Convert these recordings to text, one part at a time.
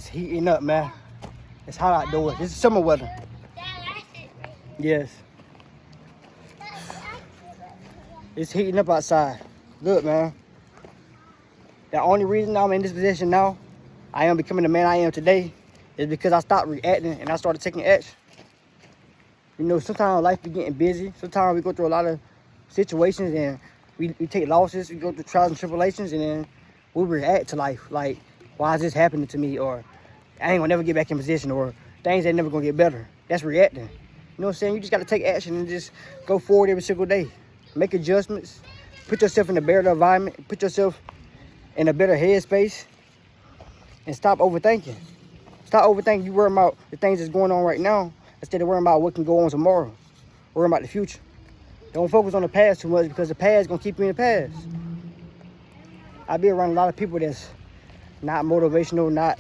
It's heating up, man. It's hot outdoors. This is summer weather. Yes. It's heating up outside. Look, man. The only reason I'm in this position now, I am becoming the man I am today, is because I stopped reacting and I started taking action. You know, sometimes life be getting busy. Sometimes we go through a lot of situations and we take losses. We go through trials and tribulations, and then we react to life. Like, why is this happening to me? Or I ain't gonna never get back in position, or things ain't never gonna get better. That's reacting. You know what I'm saying? You just gotta take action and just go forward every single day. Make adjustments. Put yourself in a better environment. Put yourself in a better headspace. And stop overthinking. Stop overthinking. You worry about the things that's going on right now instead of worrying about what can go on tomorrow. Worry about the future. Don't focus on the past too much, because the past is gonna keep you in the past. I be around a lot of people that's not motivational, not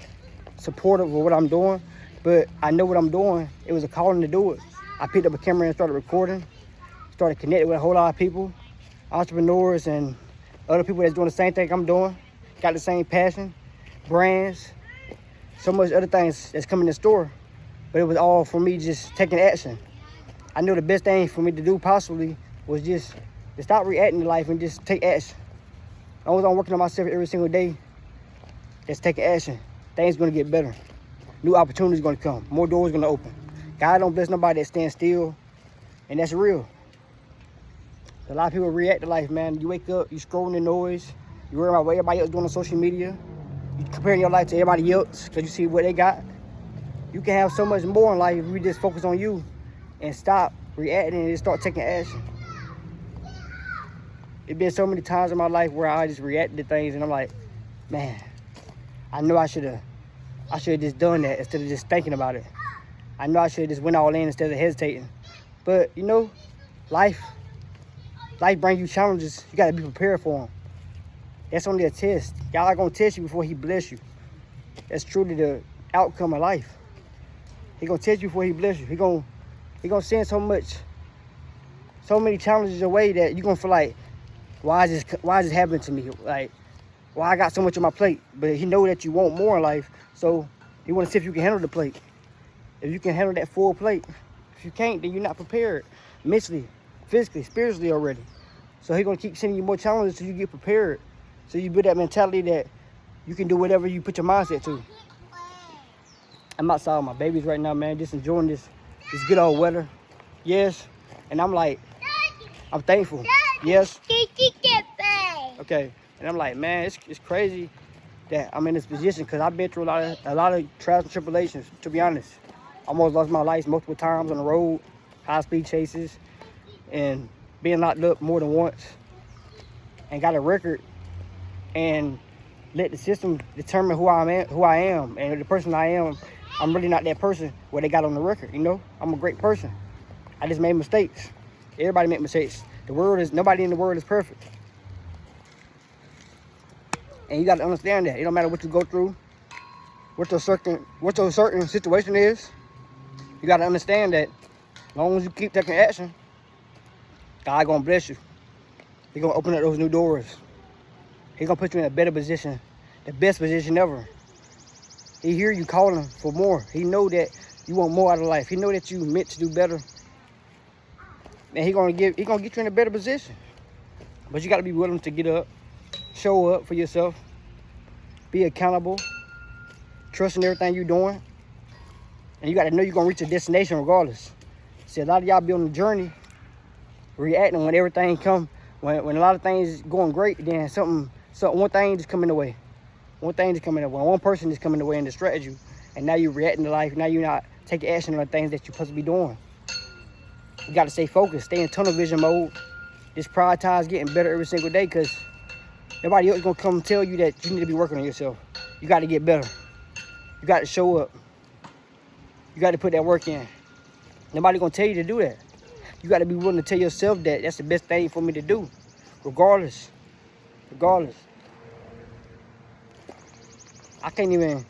supportive of what I'm doing, but I know what I'm doing. It was a calling to do it. I picked up a camera and started recording, started connecting with a whole lot of people, entrepreneurs and other people that's doing the same thing I'm doing, got the same passion, brands, so much other things that's coming in store. But it was all for me just taking action. I knew the best thing for me to do possibly was just to stop reacting to life and just take action. As long as I'm working on myself every single day, just taking action, things gonna get better. New opportunities gonna come, more doors gonna open. God don't bless nobody that stands still, and that's real. A lot of people react to life, man. You wake up, you scrolling the noise, you worry about what everybody else doing on social media, you comparing your life to everybody else because you see what they got. You can have so much more in life if you just focus on you and stop reacting and just start taking action. It's been so many times in my life where I just reacted to things and I'm like, man, I know I should have just done that instead of just thinking about it. I know I should have just went all in instead of hesitating. But you know, life brings you challenges. You gotta be prepared for them. That's only a test. God gonna test you before he bless you. That's truly the outcome of life. He gonna test you before he bless you. He gonna send so many challenges your way that you gonna feel like, why is this happening to me? Like, why I got so much on my plate? But he know that you want more in life, so he want to see if you can handle the plate. If you can handle that full plate. If you can't, then you're not prepared mentally, physically, spiritually already. So he gonna keep sending you more challenges till you get prepared. So you build that mentality that you can do whatever you put your mindset to. I'm outside with my babies right now, man, just enjoying this good old weather. Yes, and I'm like, I'm thankful. Yes. Okay, and I'm like, man, it's crazy that I'm in this position, because I've been through a lot of trials and tribulations. To be honest, almost lost my life multiple times on the road, high speed chases, and being locked up more than once, and got a record, and let the system determine who I am, and the person I am. I'm really not that person where they got on the record. You know, I'm a great person. I just made mistakes. Everybody make mistakes. Nobody in the world is perfect. And you got to understand that. It don't matter what you go through, what your certain situation is. You got to understand that as long as you keep taking action, God gonna bless you. He gonna open up those new doors. He gonna put you in a better position, the best position ever. He hear you calling for more. He know that you want more out of life. He know that you meant to do better. And he gonna get you in a better position. But you gotta be willing to get up, show up for yourself, be accountable, trust in everything you're doing. And you gotta know you're gonna reach a destination regardless. See, a lot of y'all be on the journey, reacting when everything come, when a lot of things going great, then one thing just come in the way. One thing just coming in the way. One person just coming in the way and distract you. And now you're reacting to life. Now you're not taking action on the things that you're supposed to be doing. You got to stay focused. Stay in tunnel vision mode. Just prioritize getting better every single day, because nobody else is going to come tell you that you need to be working on yourself. You got to get better. You got to show up. You got to put that work in. Nobody going to tell you to do that. You got to be willing to tell yourself that that's the best thing for me to do. Regardless. I can't even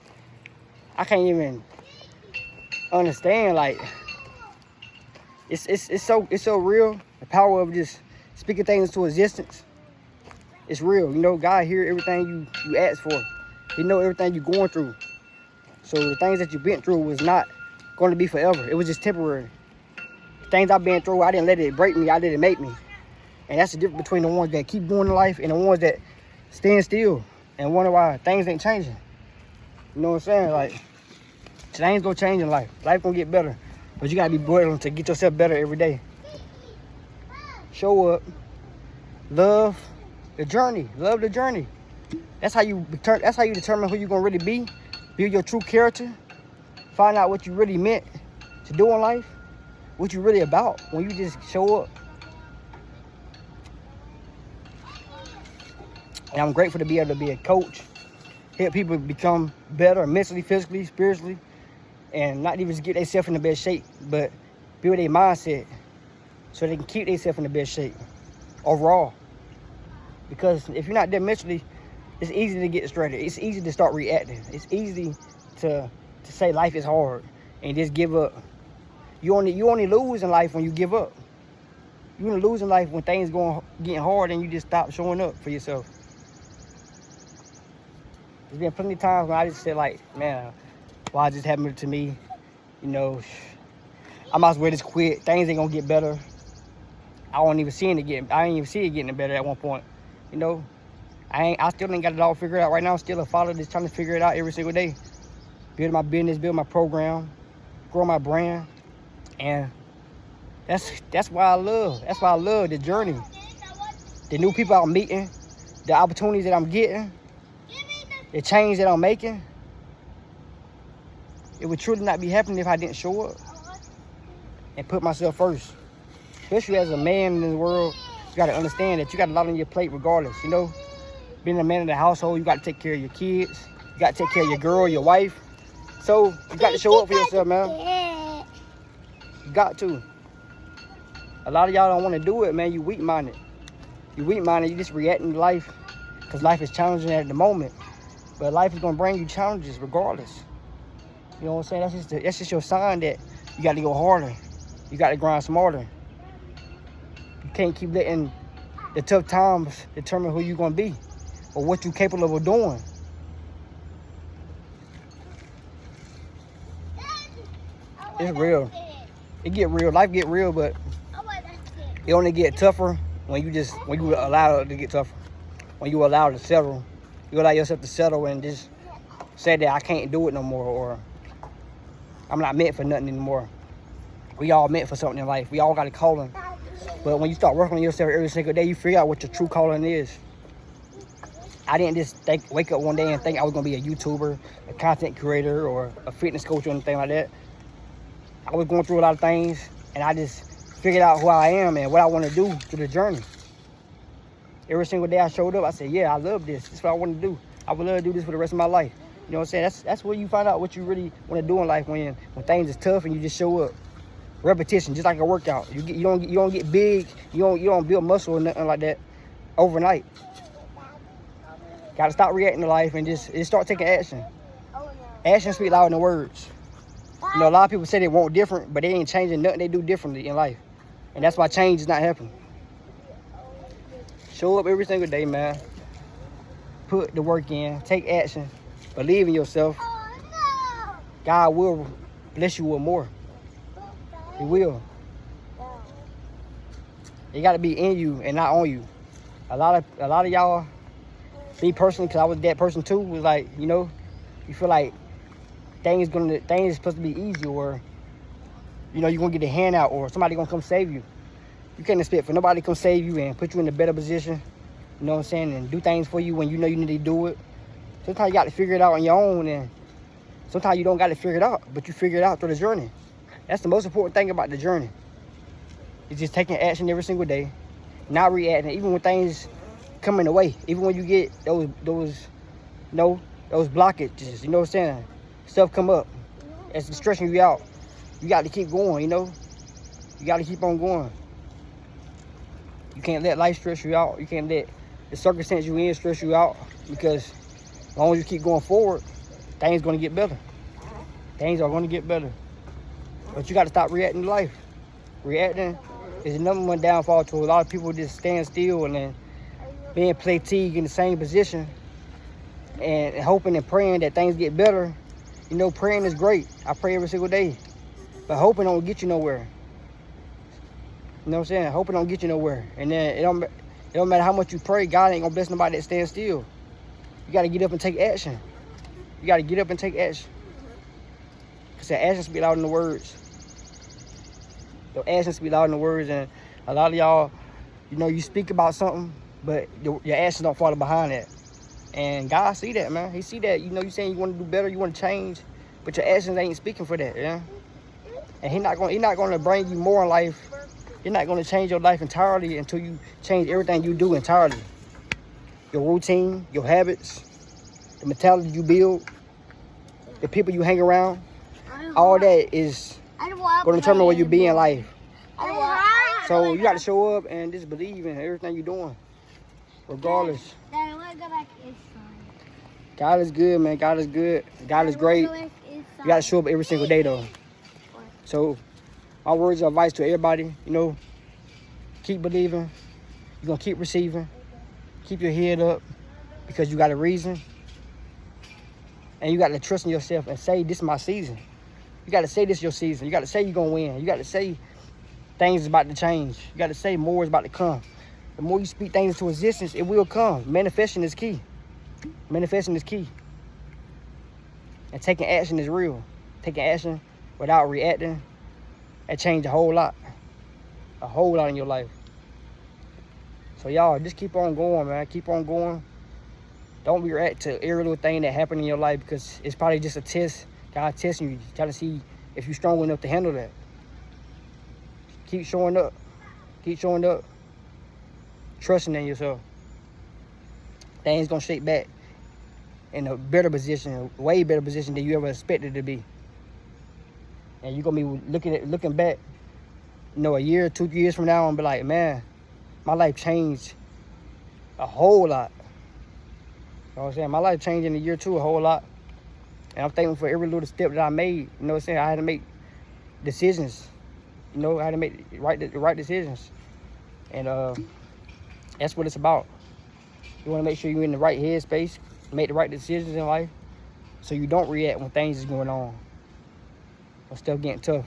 understand, like, it's so real. The power of just speaking things into existence. It's real. You know, God hear everything you ask for. He know everything you're going through. So the things that you've been through was not going to be forever. It was just temporary. Things I've been through, I didn't let it break me. I let it make me. And that's the difference between the ones that keep going in life and the ones that stand still and wonder why things ain't changing. You know what I'm saying? Like, things gonna change in life. Life gonna get better. But you gotta be willing to get yourself better every day. Show up. Love the journey. Love the journey. That's how you determine who you're gonna really be. Build your true character. Find out what you really meant to do in life. What you really about when you just show up. And I'm grateful to be able to be a coach. Help people become better mentally, physically, spiritually. And not even just get themselves in the best shape, but build their mindset so they can keep themselves in the best shape overall. Because if you're not there mentally, it's easy to get distracted. It's easy to start reacting. It's easy to say life is hard and just give up. You only lose in life when you give up. You only lose in life when things getting hard and you just stop showing up for yourself. There's been plenty of times when I just said like, man, why this happened to me? You know, I might as well just quit. Things ain't gonna get better. I ain't even see it getting better at one point. You know, I still ain't got it all figured out right now. I'm still a father that's trying to figure it out every single day. Build my business, build my program, grow my brand. And that's why I love the journey. The new people I'm meeting, the opportunities that I'm getting, the change that I'm making. It would truly not be happening if I didn't show up and put myself first. Especially as a man in this world, you got to understand that you got a lot on your plate regardless, you know? Being a man in the household, you got to take care of your kids. You got to take care of your girl, your wife. So you got to show up for yourself, man. You got to. A lot of y'all don't want to do it, man. You weak-minded. You weak-minded, you just reacting to life because life is challenging at the moment. But life is going to bring you challenges regardless. You know what I'm saying? That's just your sign that you got to go harder. You got to grind smarter. You can't keep letting the tough times determine who you're going to be or what you're capable of doing. It's real. It get real. Life get real, but it only get tougher when you allow it to get tougher. When you allow it to settle. You allow yourself to settle and just say that I can't do it no more, or I'm not meant for nothing anymore. We all meant for something in life. We all got a calling. But when you start working on yourself every single day, you figure out what your true calling is. I didn't just wake up one day and think I was going to be a YouTuber, a content creator, or a fitness coach or anything like that. I was going through a lot of things, and I just figured out who I am and what I want to do through the journey. Every single day I showed up, I said, yeah, I love this. This is what I want to do. I would love to do this for the rest of my life. You know what I'm saying? That's where you find out what you really want to do in life, when things is tough and you just show up. Repetition, just like a workout. You don't get big. You don't build muscle or nothing like that overnight. Got to stop reacting to life and just start taking action. Action speaks louder than words. You know, a lot of people say they want different, but they ain't changing nothing they do differently in life. And that's why change is not happening. Show up every single day, man. Put the work in. Take action. Believe in yourself. God will bless you with more. He will. It got to be in you and not on you. A lot of y'all, me personally, because I was that person too, was like, you know, you feel like things supposed to be easy, or, you know, you're going to get a handout, or somebody going to come save you. You can't expect for nobody to come save you and put you in a better position, you know what I'm saying, and do things for you when you know you need to do it. Sometimes you got to figure it out on your own, and sometimes you don't got to figure it out, but you figure it out through the journey. That's the most important thing about the journey. It's just taking action every single day, not reacting, even when things come in the way, even when you get those blockages, you know what I'm saying? Stuff come up, it's stressing you out. You got to keep going, you know? You got to keep on going. You can't let life stress you out. You can't let the circumstance you in stress you out, because as long as you keep going forward, things going to get better. Things are going to get better. But you got to stop reacting to life. Reacting is the number one downfall to a lot of people. Just stand still and then being fatigued in the same position and hoping and praying that things get better, You know, praying is great. I pray every single day. But hoping don't get you nowhere. You know what I'm saying? Hoping don't get you nowhere. And then it don't matter how much you pray, God ain't gonna bless nobody that stands still. You gotta get up and take action. You gotta get up and take action. Because the actions speak louder than the words. Your actions speak louder than the words. And a lot of y'all, you know, you speak about something, but your actions don't follow behind that. And God see that, man. He see that. You know, you saying you want to do better, you want to change, but your actions ain't speaking for that, yeah? And He's not gonna bring you more in life. You're not gonna change your life entirely until you change everything you do entirely. Your routine, your habits, the mentality you build, the people you hang around, all that is gonna determine where you be in life. So you gotta show up and just believe in everything you're doing, regardless. God is good, man. God is good. God is great. You gotta show up every single day, though. So my words of advice to everybody, you know, keep believing. You're gonna keep receiving. Keep your head up because you got a reason. And you got to trust in yourself and say, this is my season. You got to say this is your season. You got to say you're going to win. You got to say things is about to change. You got to say more is about to come. The more you speak things into existence, it will come. Manifesting is key. Manifesting is key. And taking action is real. Taking action without reacting, that changed a whole lot. A whole lot in your life. So y'all, just keep on going, man. Keep on going. Don't react to every little thing that happened in your life because it's probably just a test. God testing you, trying to see if you're strong enough to handle that. Keep showing up. Keep showing up. Trusting in yourself. Things gonna shake back in a better position, a way better position than you ever expected to be. And you're gonna be looking back, you know, a year, 2 years from now and be like, man, my life changed a whole lot. You know what I'm saying? My life changed in a year or two a whole lot. And I'm thankful for every little step that I made. You know what I'm saying? I had to make decisions. You know, I had to make the right decisions. And that's what it's about. You want to make sure you're in the right headspace, make the right decisions in life, so you don't react when things is going on or stuff getting tough.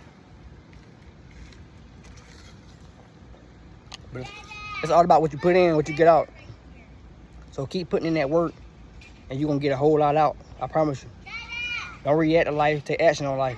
But it's all about what you put in, what you get out. So keep putting in that work, and you're going to get a whole lot out. I promise you. Don't react to life, take action on life.